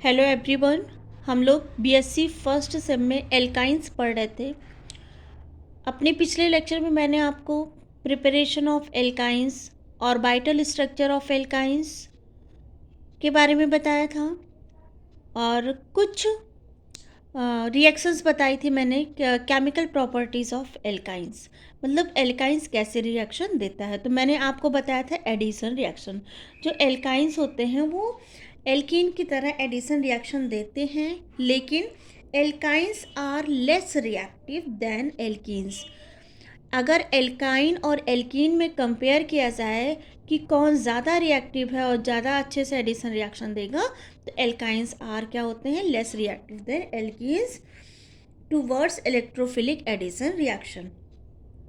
Hello everyone. हम लोग BSc first sem में एल्काइंस पढ़ रहे थे। अपने पिछले लेक्चर में मैंने आपको प्रिपरेशन ऑफ एल्काइंस और ऑर्बिटल स्ट्रक्चर ऑफ एल्काइंस के बारे में बताया था और कुछ रिएक्शंस बताई थी मैंने, केमिकल प्रॉपर्टीज़ ऑफ एल्काइंस, मतलब एल्काइंस कैसे रिएक्शन देता है। तो मैंने आपको बताया था एडिशन रिएक्शन। जो एल्काइंस होते हैं वो एल्कीन की तरह एडिशन रिएक्शन देते हैं, लेकिन alkynes are less reactive than alkenes. अगर एल्काइन और एल्कीन में कंपेयर किया जाए कि कौन ज़्यादा रिएक्टिव है और ज़्यादा अच्छे से एडिशन रिएक्शन देगा, तो एल्काइंस आर क्या होते हैं, less reactive than alkenes towards electrophilic addition reaction.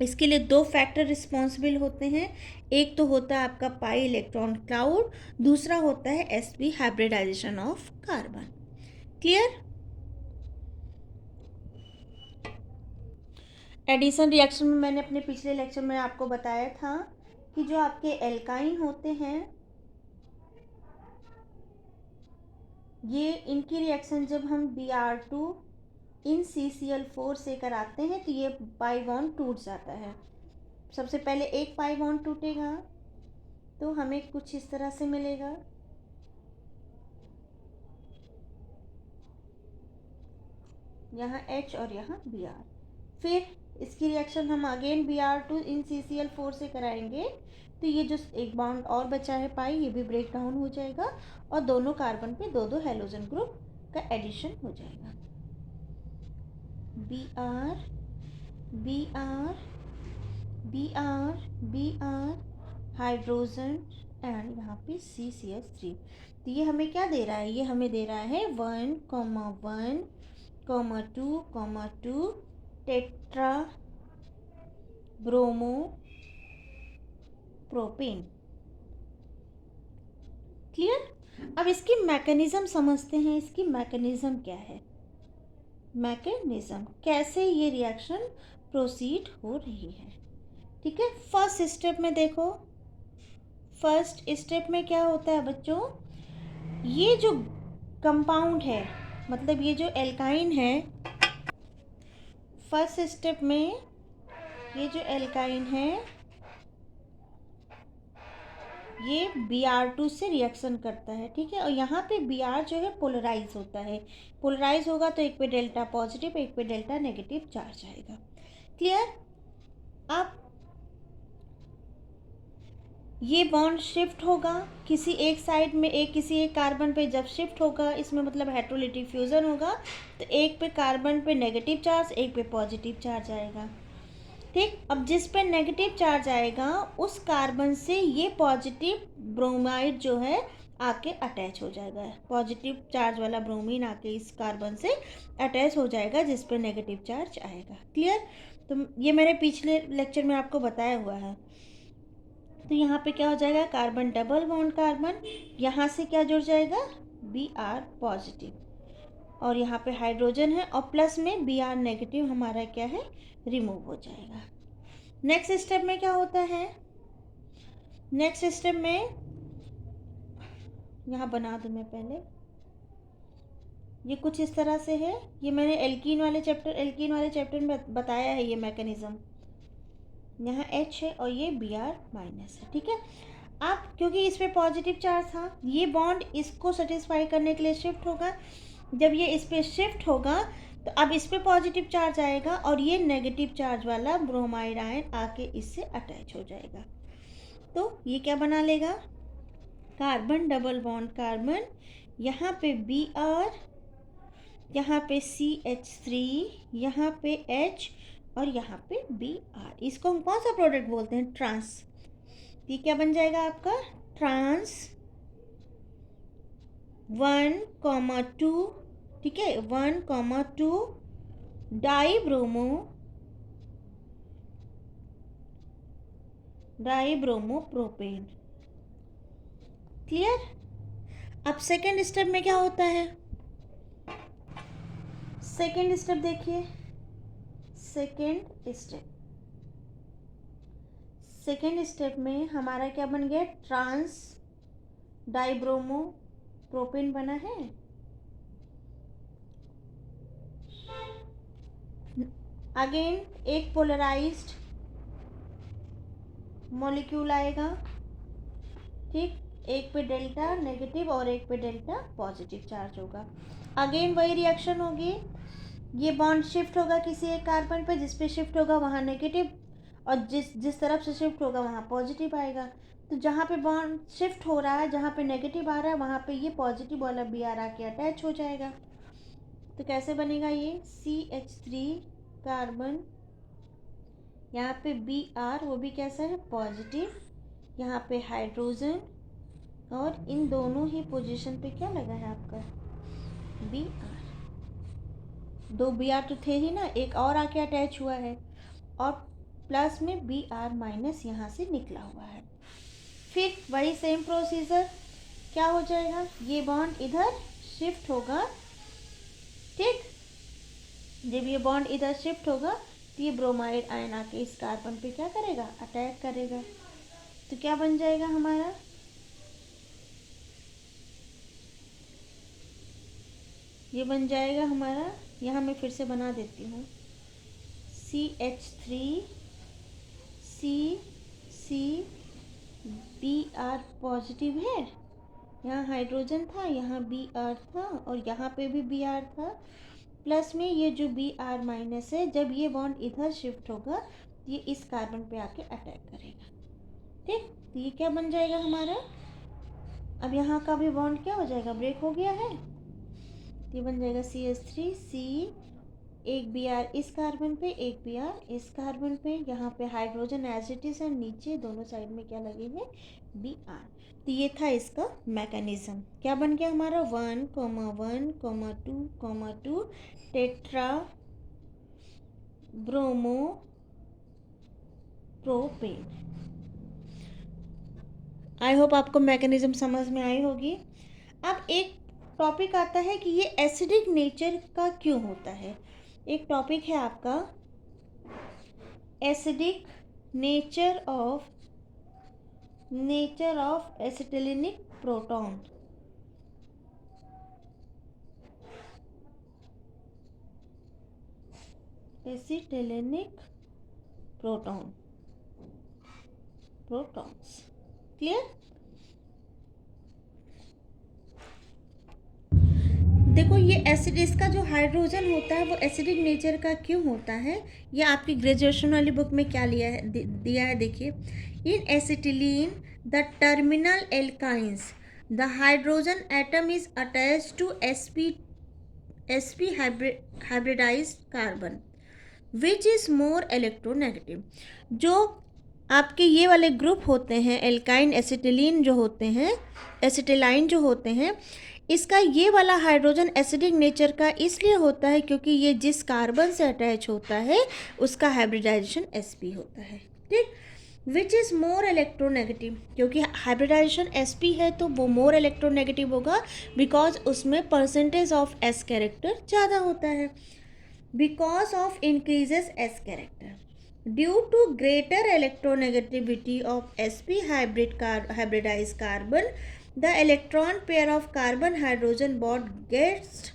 इसके लिए दो फैक्टर रिस्पॉन्सिबल होते हैं। एक तो होता है आपका पाई इलेक्ट्रॉन क्लाउड, दूसरा होता है sp hybridization of carbon. Clear? Addition reaction में मैंने अपने पिछले लेक्चर में आपको बताया था कि जो आपके एल्काइन होते हैं, ये इनकी रिएक्शन जब हम Br2 इन CCl4 से कराते हैं तो ये पाई बॉन्ड टूट जाता है। सबसे पहले एक पाई बॉन्ड टूटेगा तो हमें कुछ इस तरह से मिलेगा। यहाँ H और यहाँ Br। फिर इसकी रिएक्शन हम अगेन Br2 इन CCl4 से कराएंगे तो ये जो एक बॉन्ड और बचा है पाई, ये भी ब्रेक डाउन हो जाएगा और दोनों कार्बन पे दो दो हेलोजन ग्रुप का एडिशन हो जाएगा। Br Br Br Br hydrogen and यहाँ पे CCH3। तो ये हमें क्या दे रहा है, ये हमें दे रहा है 1,1,2,2 टेट्रा ब्रोमो प्रोपेन। क्लियर? अब इसकी मैकेनिज्म समझते हैं। इसकी मैकेनिज्म क्या है, मैकेनिज्म कैसे ये रिएक्शन प्रोसीड हो रही है। ठीक है, फर्स्ट स्टेप में देखो। फर्स्ट स्टेप में क्या होता है बच्चों, ये जो कंपाउंड है, मतलब ये जो एल्काइन है, फर्स्ट स्टेप में ये जो एल्काइन है ये Br2 से रिएक्शन करता है। ठीक है, और यहाँ पे Br जो है पोलराइज होता है। पोलराइज होगा तो एक पे डेल्टा पॉजिटिव, एक पे डेल्टा नेगेटिव चार्ज आएगा। क्लियर? अब ये बॉन्ड शिफ्ट होगा किसी एक साइड में, एक किसी एक कार्बन पे जब शिफ्ट होगा, इसमें मतलब हेटेरोलिटिक फ्यूजन होगा, तो एक पे कार्बन पे नेगेटिव चार्ज, एक पे पॉजिटिव चार्ज आएगा। ठीक, अब जिस पे नेगेटिव चार्ज आएगा उस कार्बन से ये पॉजिटिव ब्रोमाइड जो है आके अटैच हो जाएगा। पॉजिटिव चार्ज वाला ब्रोमीन आके इस कार्बन से अटैच हो जाएगा जिस पे नेगेटिव चार्ज आएगा। क्लियर? तो ये मैंने पिछले लेक्चर में आपको बताया हुआ है। तो यहाँ पे क्या हो जाएगा, कार्बन डबल बॉन्ड कार्बन, यहाँ से क्या जुड़ जाएगा, Br पॉजिटिव, और यहाँ पे हाइड्रोजन है और प्लस में Br नेगेटिव हमारा क्या है, रिमूव हो जाएगा। नेक्स्ट स्टेप में क्या होता है, नेक्स्ट स्टेप में यहाँ बना दूँ मैं पहले, ये कुछ इस तरह से है। ये मैंने एल्कीन वाले चैप्टर में बताया है ये मैकेनिज्म। यहाँ H है और ये Br माइनस है। ठीक है, अब क्योंकि इस पे पॉजिटिव चार्ज था, ये बॉन्ड इसको सेटिस्फाई करने के लिए शिफ्ट होगा। जब ये इस पे शिफ्ट होगा तो अब इस पे पॉजिटिव चार्ज आएगा और ये नेगेटिव चार्ज वाला ब्रोमाइड आयन आके इससे अटैच हो जाएगा। तो ये क्या बना लेगा, कार्बन डबल बॉन्ड कार्बन, यहाँ पे Br, यहाँ पे CH3, यहाँ पे H और यहाँ पे Br। इसको हम कौन सा प्रोडक्ट बोलते हैं, ट्रांस। ये क्या बन जाएगा आपका, ट्रांस 1,2, ठीक है, 1,2 डाइब्रोमो प्रोपेन। क्लियर? अब सेकेंड स्टेप में क्या होता है, सेकेंड स्टेप देखिए, सेकेंड स्टेप में हमारा क्या बन गया, ट्रांस डाइब्रोमो प्रोपेन बना है। अगेन एक पोलराइज्ड मॉलिक्यूल आएगा, ठीक, एक पे डेल्टा नेगेटिव और एक पे डेल्टा पॉजिटिव चार्ज होगा। अगेन वही रिएक्शन होगी, ये बॉन्ड शिफ्ट होगा किसी एक कार्बन पे, जिस पे शिफ्ट होगा वहाँ नेगेटिव, और जिस तरफ से शिफ्ट होगा वहाँ पॉजिटिव आएगा। तो जहाँ पे बॉन्ड शिफ्ट हो रहा है, जहाँ पे नेगेटिव आ रहा है, वहाँ पे ये पॉजिटिव वाला बी आर आके अटैच हो जाएगा। तो कैसे बनेगा ये CH3 कार्बन, यहाँ पे बी आर, वो भी कैसा है पॉजिटिव, यहाँ पे हाइड्रोजन, और इन दोनों ही पोजीशन पे क्या लगा है आपका बी आर। दो बी आर तो थे ही ना, एक और आके अटैच हुआ है, और प्लस में बी आर माइनस यहाँ से निकला हुआ है। फिर वही सेम प्रोसीजर क्या हो जाएगा, ये बॉन्ड इधर शिफ्ट होगा, ठीक, जब ये बॉन्ड इधर शिफ्ट होगा तो ये ब्रोमाइड आयन आके इस कार्बन पे क्या करेगा, अटैक करेगा। तो क्या बन जाएगा हमारा, ये बन जाएगा हमारा, यहाँ मैं फिर से बना देती हूँ, CH3 C B are positive है, यहाँ हाइड्रोजन था, यहाँ बी आर था, और यहाँ पे भी बी आर था, प्लस में ये जो बी आर माइनस है, जब ये बॉन्ड इधर शिफ्ट होगा ये इस कार्बन पे आके अटैक करेगा, ठीक। तो ये क्या बन जाएगा हमारा, अब यहाँ का भी बॉन्ड क्या हो जाएगा, ब्रेक हो गया है, ये बन जाएगा CH3 C, एक बी आर इस कार्बन पे, एक बी आर इस कार्बन पे, यहाँ पे हाइड्रोजन एज इट इज है, नीचे दोनों साइड में क्या लगे हैं बी आर। तो ये था इसका मैकेनिज्म, क्या बन गया हमारा 1,1,2,2 tetra bromo propane. I hope आपको मैकेनिज्म समझ में आई होगी। अब एक टॉपिक आता है कि ये एसिडिक नेचर का क्यों होता है। एक टॉपिक है आपका acidic nature of acetylenic proton. Acetylenic protons, clear. देखो ये एसिड, इसका जो हाइड्रोजन होता है वो एसिडिक नेचर का क्यों होता है, ये आपकी ग्रेजुएशन वाली बुक में क्या लिया है दिया है, देखिए, in acetylene the terminal alkynes the hydrogen atom is attach to sp hybridized carbon which is more electronegative. जो आपके ये वाले ग्रुप होते हैं एल्काइन एसिटिलीन जो होते हैं, एसिटिलाइन जो होते हैं, इसका ये वाला हाइड्रोजन एसिडिक नेचर का इसलिए होता है क्योंकि ये जिस कार्बन से अटैच होता है उसका हाइब्रिडाइजेशन sp होता है, ठीक। विच इज़ मोर इलेक्ट्रोनेगेटिव, क्योंकि हाइब्रिडाइजेशन sp है तो वो मोर इलेक्ट्रोनेगेटिव होगा, बिकॉज उसमें परसेंटेज ऑफ s कैरेक्टर ज़्यादा होता है, because of increases s character due to greater electronegativity of sp hybridized carbon. The electron pair of carbon hydrogen bond gets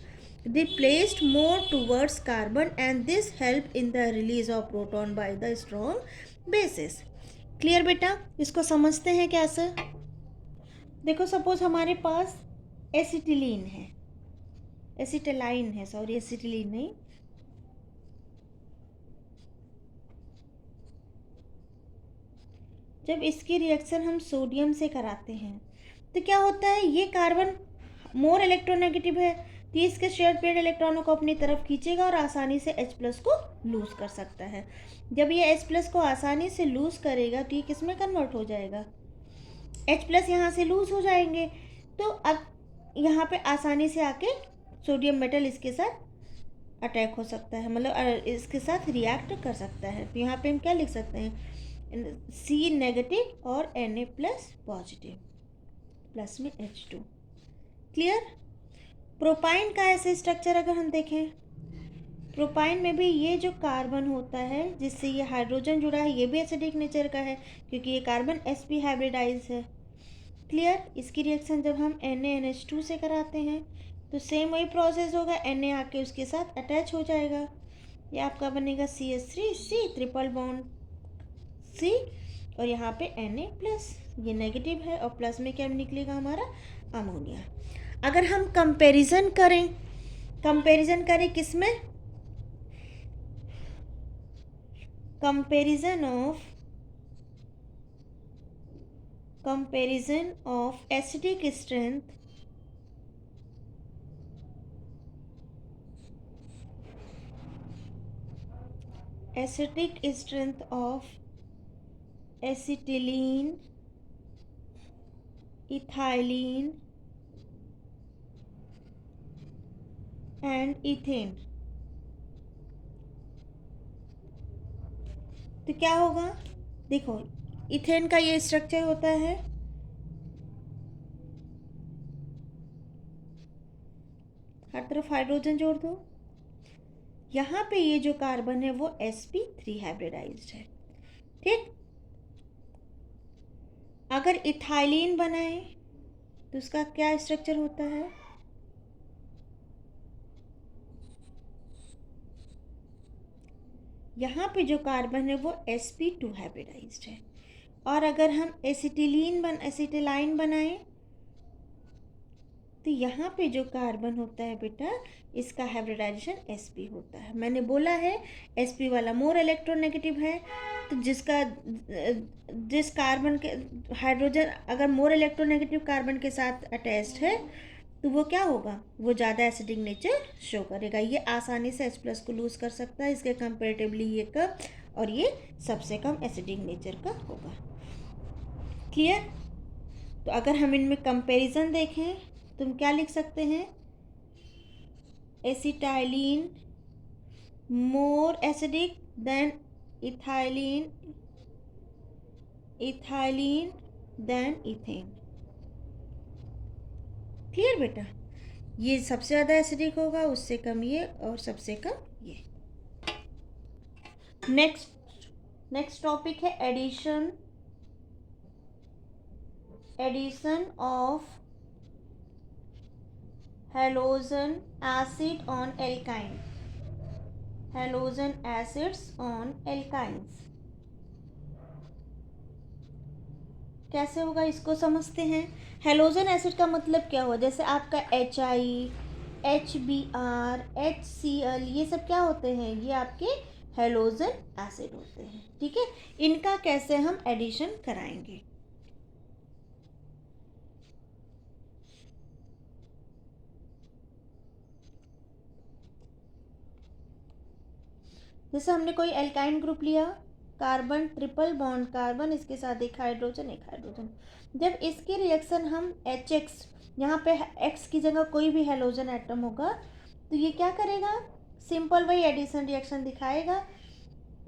displaced more towards carbon and this help in the release of proton by the strong bases. Clear बेटा, इसको समझते हैं कैसे। देखो suppose हमारे पास acetylene है, एसिटिलाइन है, sorry acetylene नहीं, जब इसकी रिएक्शन हम सोडियम से कराते हैं तो क्या होता है, ये कार्बन मोर इलेक्ट्रोनेगेटिव है तो इसके शेयर्ड पेड इलेक्ट्रॉनों को अपनी तरफ खींचेगा और आसानी से H+ को लूज कर सकता है। जब ये H+ को आसानी से लूज करेगा तो ये किस में कन्वर्ट हो जाएगा, H+ यहाँ से लूज हो जाएंगे, तो अब यहाँ पे आसानी से आके सोडियम मेटल इसके साथ अटैक हो सकता है, मतलब इसके साथ रिएक्ट कर सकता है। तो यहाँ पे हम क्या लिख सकते हैं, C नेगेटिव और Na+ पॉजिटिव, प्लस में H2, क्लियर। प्रोपाइन का ऐसे स्ट्रक्चर अगर हम देखें, प्रोपाइन में भी ये जो कार्बन होता है जिससे ये हाइड्रोजन जुड़ा है ये भी एसिडिक नेचर का है क्योंकि ये कार्बन sp हाइब्रिडाइज है, क्लियर। इसकी रिएक्शन जब हम NaNH2 से कराते हैं तो सेम वही प्रोसेस होगा, Na आके उसके साथ अटैच हो जाएगा, ये आपका बनेगा CH3 C triple bond C और यहाँ पे Na+, ये नेगेटिव है और प्लस में क्या निकलेगा हमारा अमोनिया। अगर हम कंपैरिजन करें किसमें, comparison of acidic strength of acetylene, ethylene and ethane, तो क्या होगा, देखो इथेन का ये स्ट्रक्चर होता है, हर तरफ हाइड्रोजन जोड़ दो, यहाँ पे ये जो कार्बन है वो sp3 हाइब्रिडाइज्ड है, ठीक। अगर इथाइलीन बनाए तो उसका क्या स्ट्रक्चर होता है, यहाँ पे जो कार्बन है वो sp2 हाइब्रिडाइज्ड है। और अगर हम एसिटिलाइन बनाएं तो यहाँ पे जो कार्बन होता है बेटा, इसका हाइब्रिडाइजेशन sp होता है। मैंने बोला है sp वाला मोर इलेक्ट्रोनेगेटिव है, तो जिस कार्बन के हाइड्रोजन अगर मोर इलेक्ट्रोनेगेटिव कार्बन के साथ अटैच्ड है तो वो क्या होगा, वो ज़्यादा एसिडिक नेचर शो करेगा। ये आसानी से H+ को लूज़ कर सकता है, इसके कंपेरेटिवली ये कम और ये सबसे कम एसिडिक नेचर का होगा। क्लियर। तो अगर हम इनमें कंपैरिजन देखें तो हम क्या लिख सकते हैं, acetylene more acidic than ethylene than ethane. Clear बेटा, ये सबसे ज़्यादा एसिडिक होगा, उससे कम ये और सबसे कम ये। नेक्स्ट टॉपिक है addition of halogen acid on alkyne, halogen acids on alkynes. कैसे होगा इसको समझते हैं। हेलोजन एसिड का मतलब क्या हुआ, जैसे आपका HI, HBr, HCl ये सब क्या होते हैं, ये आपके हेलोजन एसिड होते हैं, ठीक है। इनका कैसे हम एडिशन कराएंगे, जैसे हमने कोई एल्काइन ग्रुप लिया, कार्बन ट्रिपल बॉन्ड कार्बन, इसके साथ एक हाइड्रोजन। जब इसकी रिएक्शन हम HX, यहाँ पे X की जगह कोई भी हेलोजन एटम होगा तो ये क्या करेगा, सिंपल वही एडिशन रिएक्शन दिखाएगा।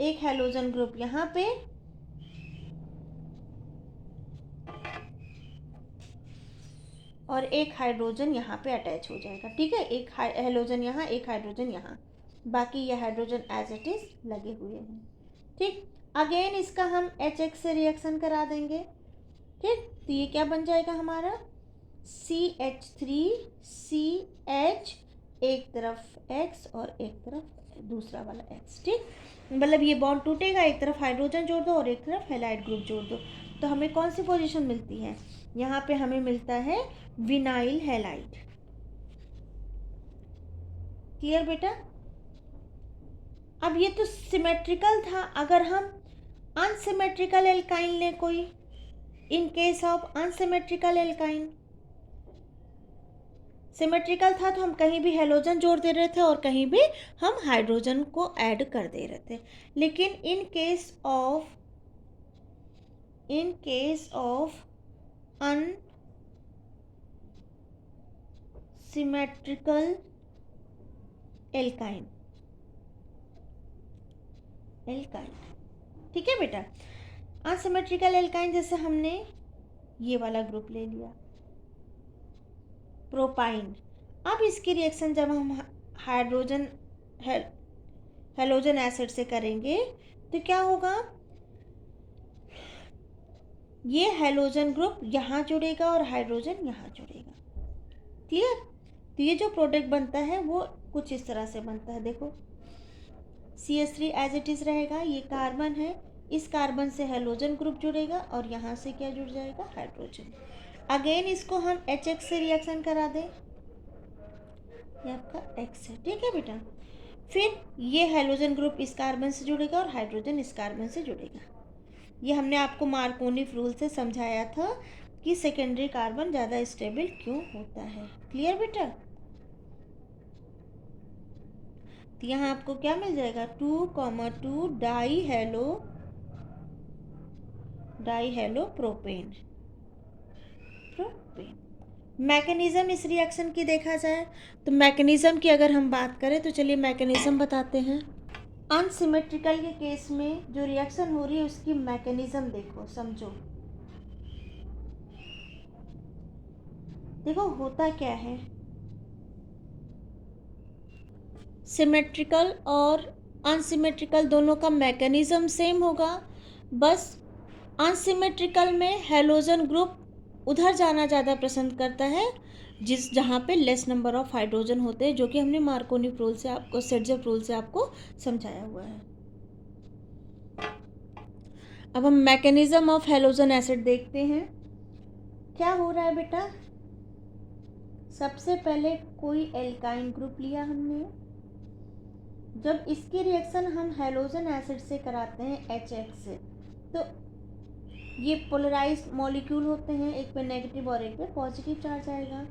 एक हेलोजन ग्रुप यहाँ पे और एक हाइड्रोजन यहाँ पे अटैच हो जाएगा, ठीक है। एक हेलोजन यहाँ, एक हाइड्रोजन यहाँ, बाकी ये हाइड्रोजन एज इट इज लगे हुए हैं, ठीक। अगेन इसका हम HX से रिएक्शन करा देंगे, ठीक। तो ये क्या बन जाएगा हमारा CH3CH, एक तरफ X और एक तरफ दूसरा वाला X, ठीक। मतलब ये बॉन्ड टूटेगा, एक तरफ हाइड्रोजन जोड़ दो और एक तरफ हैलाइड ग्रुप जोड़ दो, तो हमें कौन सी पोजीशन मिलती है, यहाँ पे हमें मिलता है विनाइल हैलाइड। क्लियर बेटा। अब ये तो सिमेट्रिकल था, अगर हम अनसिमेट्रिकल एल्काइन लें कोई, in case of unsymmetrical alkyne, symmetrical था तो हम कहीं भी हेलोजन जोड़ दे रहे थे और कहीं भी हम हाइड्रोजन को ऐड कर दे रहे थे, लेकिन in case of unsymmetrical alkyne, ठीक है बेटा। अनसिमेट्रिकल एल्काइन जैसे हमने ये वाला ग्रुप ले लिया प्रोपाइन, अब इसकी रिएक्शन जब हम हेलोजन एसिड से करेंगे तो क्या होगा, ये हेलोजन ग्रुप यहाँ जुड़ेगा और हाइड्रोजन यहाँ जुड़ेगा। क्लियर। तो ये जो प्रोडक्ट बनता है वो कुछ इस तरह से बनता है, देखो CH3 एज इट इज़ रहेगा, ये कार्बन है, इस कार्बन से हेलोजन ग्रुप जुड़ेगा और यहाँ से क्या जुड़ जाएगा, हाइड्रोजन। अगेन इसको हम HX से रिएक्शन करा दें, ये आपका X है, ठीक है बेटा। फिर ये हेलोजन ग्रुप इस कार्बन से जुड़ेगा और हाइड्रोजन इस कार्बन से जुड़ेगा। ये हमने आपको मार्कोनी रूल से समझाया था कि सेकेंडरी कार्बन ज़्यादा स्टेबल क्यों होता है। क्लियर बेटा? तो यहाँ आपको क्या मिल जाएगा, 2,2 डाई हेलो प्रोपेन। मैकेनिज्म इस रिएक्शन की देखा जाए तो मैकेनिज्म की अगर हम बात करें तो चलिए मैकेनिज्म बताते हैं। अनसिमेट्रिकल के केस में जो रिएक्शन हो रही है उसकी मैकेनिज्म देखो, समझो। देखो होता क्या है, सिमेट्रिकल और अनसिमेट्रिकल दोनों का मैकेनिज्म सेम होगा, बस अनसिमेट्रिकल में हेलोजन ग्रुप उधर जाना ज़्यादा पसंद करता है जहाँ पे लेस नंबर ऑफ हाइड्रोजन होते हैं, जो कि हमने मार्कोनी रूल से आपको, सेडजर रूल से आपको समझाया हुआ है। अब हम मैकेनिज्म ऑफ हेलोजन एसिड देखते हैं। क्या हो रहा है बेटा, सबसे पहले कोई एल्काइन ग्रुप लिया हमने, जब इसकी रिएक्शन हम हेलोजन एसिड से कराते हैं HX से, तो ये पोलराइज मॉलिक्यूल होते हैं, एक पे नेगेटिव और एक पे पॉजिटिव चार्ज आएगा।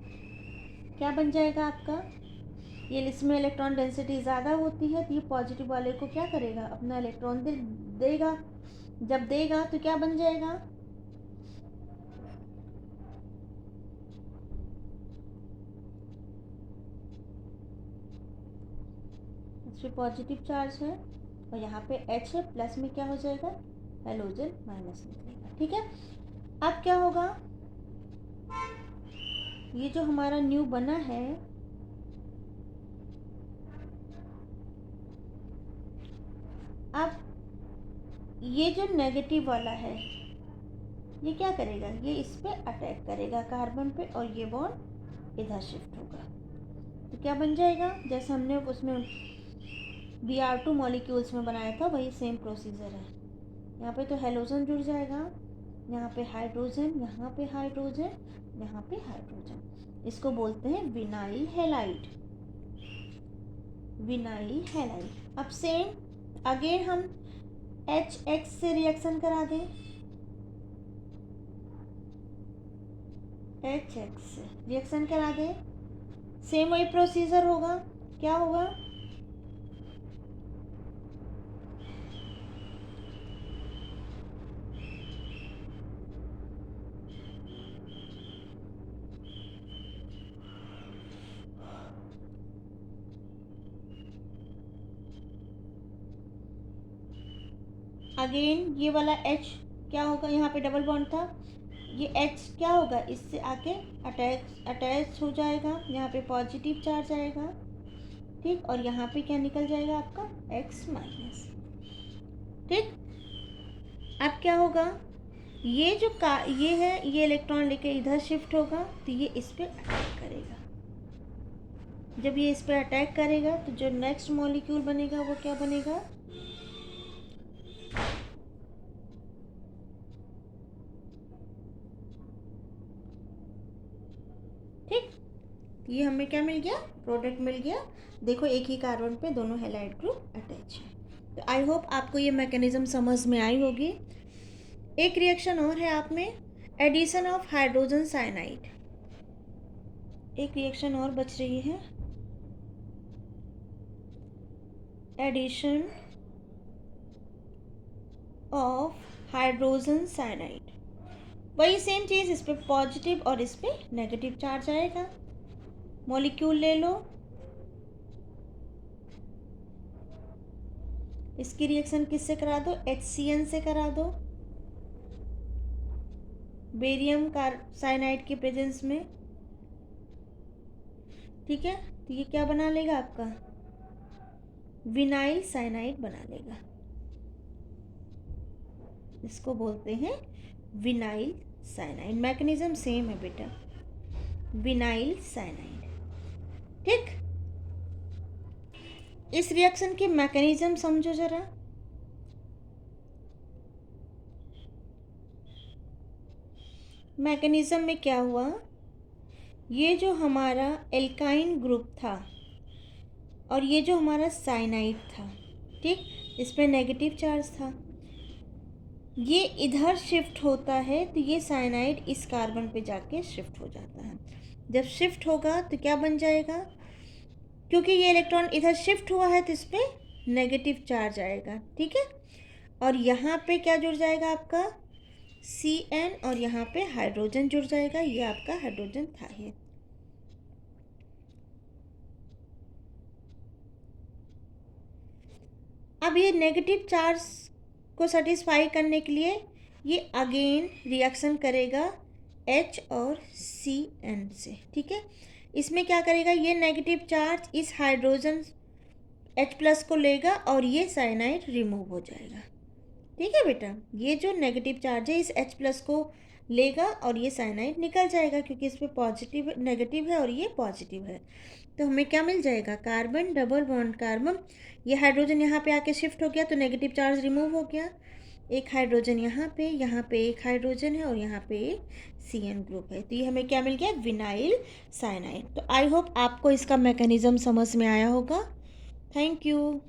क्या बन जाएगा आपका, ये इसमें इलेक्ट्रॉन डेंसिटी ज़्यादा होती है तो ये पॉजिटिव वाले को क्या करेगा, अपना इलेक्ट्रॉन देगा। जब देगा तो क्या बन जाएगा, इस पे पॉजिटिव चार्ज है और यहाँ पे H है, प्लस में क्या हो जाएगा, हेलोजन माइनस निकलेगा। ठीक है, अब क्या होगा, ये जो हमारा न्यू बना है, अब ये जो नेगेटिव वाला है ये क्या करेगा, ये इस पे अटैक करेगा कार्बन पे और ये बॉन्ड इधर शिफ्ट होगा। तो क्या बन जाएगा, जैसे हमने उसमें Br2 मॉलिक्यूल्स में बनाया था वही सेम प्रोसीजर है। यहाँ पे तो हेलोजन जुड़ जाएगा, यहाँ पे हाइड्रोजन, यहाँ पे हाइड्रोजन, यहाँ पे हाइड्रोजन। इसको बोलते हैं विनाइल हैलाइड, विनाइल हैलाइड। अब सेम अगेन हम HX से रिएक्शन करा दें, HX से रिएक्शन करा दें, सेम वही प्रोसीजर होगा। क्या होगा, अगेन ये वाला H क्या होगा, यहाँ पे डबल बॉन्ड था, ये H क्या होगा, इससे आके अटैच हो जाएगा, यहाँ पे पॉजिटिव चार्ज आएगा, ठीक, और यहाँ पे क्या निकल जाएगा आपका X माइनस। ठीक, अब क्या होगा, ये जो ये है, ये इलेक्ट्रॉन लेके इधर शिफ्ट होगा तो ये इस पर अटैक करेगा। जब ये इस पर अटैक करेगा तो जो नेक्स्ट मॉलिक्यूल बनेगा वो क्या बनेगा, ठीक, ये हमें क्या मिल गया, प्रोडक्ट मिल गया। देखो एक ही कार्बन पे दोनों हैलाइड ग्रुप अटैच है। तो आई होप आपको ये मैकेनिज्म समझ में आई होगी। एक रिएक्शन और है आप में, एडिशन ऑफ हाइड्रोजन साइनाइड। एक रिएक्शन और बच रही है, एडिशन ऑफ हाइड्रोजन साइनाइड। वही सेम चीज़, इस पे पॉजिटिव और इस पे नेगेटिव चार्ज आएगा। मॉलिक्यूल ले लो, इसकी रिएक्शन किससे करा दो, HCN से करा दो, बेरियम साइनाइड के प्रेजेंस में। ठीक है, तो ये क्या बना लेगा आपका, विनाइल साइनाइड बना लेगा। इसको बोलते हैं विनाइल साइनाइड। मैकेनिज्म सेम है बेटा, विनाइल साइनाइड। ठीक, इस रिएक्शन की मैकेनिज्म समझो जरा। मैकेनिज्म में क्या हुआ, ये जो हमारा एल्काइन ग्रुप था और ये जो हमारा साइनाइड था, ठीक, इसमें नेगेटिव चार्ज था, ये इधर शिफ्ट होता है तो ये साइनाइड इस कार्बन पे जाके शिफ्ट हो जाता है। जब शिफ्ट होगा तो क्या बन जाएगा, क्योंकि ये इलेक्ट्रॉन इधर शिफ्ट हुआ है तो इस पर नेगेटिव चार्ज आएगा, ठीक है। और यहाँ पे क्या जुड़ जाएगा आपका Cn, और यहाँ पे हाइड्रोजन जुड़ जाएगा, ये आपका हाइड्रोजन था ये। अब ये नेगेटिव चार्ज को सेटिस्फाई करने के लिए ये अगेन रिएक्शन करेगा H और Cn से, ठीक है। इसमें क्या करेगा, ये नेगेटिव चार्ज इस हाइड्रोजन H+ को लेगा और ये साइनाइड रिमूव हो जाएगा, ठीक है बेटा। ये जो नेगेटिव चार्ज है इस H+ को लेगा और ये साइनाइड निकल जाएगा, क्योंकि इस पर पॉजिटिव नेगेटिव है और ये पॉजिटिव है। तो हमें क्या मिल जाएगा, कार्बन डबल बॉन्ड कार्बन। ये हाइड्रोजन यहाँ पे आके शिफ्ट हो गया तो नेगेटिव चार्ज रिमूव हो गया। एक हाइड्रोजन यहाँ पे एक हाइड्रोजन है और यहाँ पे एक Cn ग्रुप है। तो ये हमें क्या मिल गया, विनाइल साइनाइड। तो आई होप आपको इसका मैकेनिज्म समझ में आया होगा। Thank you.